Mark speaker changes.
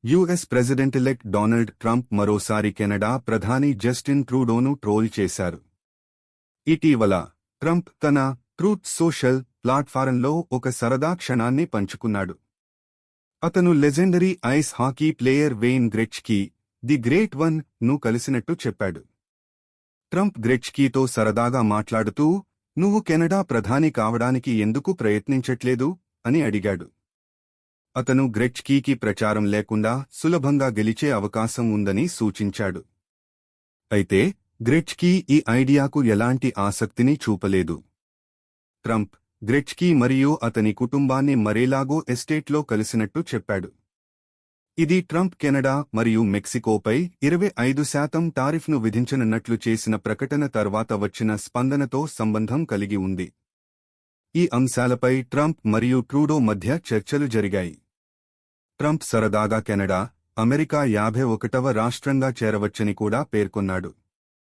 Speaker 1: US president-elect Donald Trump మరోసారి Canada ప్రధాని Justin ట్రూడోను troll చేశారు. ఇటీవల ట్రంప్ తన ట్రూత్ సోషల్ ప్లాట్ఫారంలో ఒక సరదా క్షణాన్ని పంచుకున్నాడు. అతను legendary ice hockey player Wayne Gretzky, the great one ను కలిసినట్టు చెప్పాడు. ట్రంప్ గ్రెచ్కీతో సరదాగా మాట్లాడుతూ, నువ్వు కెనడా ప్రధాని కావడానికి ఎందుకు ప్రయత్నించట్లేదు అని అడిగాడు. అతను గ్రెచ్కీకి ప్రచారం లేకుండా సులభంగా గెలిచే అవకాశం ఉందని సూచించాడు. అయితే గ్రెచ్కీ ఈ ఐడియాకు ఎలాంటి ఆసక్తిని చూపలేదు. ట్రంప్ గ్రెచ్కీ మరియు అతని కుటుంబాన్ని మరేలాగో ఎస్టేట్లో కలిసినట్టు చెప్పాడు. ఇది ట్రంప్ కెనడా మరియు మెక్సికోపై 25% టారిఫ్ను విధించనున్నట్లు చేసిన ప్రకటన తర్వాత వచ్చిన స్పందనతో సంబంధం కలిగి ఉంది. ఈ అంశాలపై ట్రంప్ మరియు ట్రూడో మధ్య చర్చలు జరిగాయి. ట్రంప్ సరదాగా కెనడా, అమెరికా 51వ రాష్ట్రంగా చేరవచ్చని కూడా పేర్కొన్నాడు.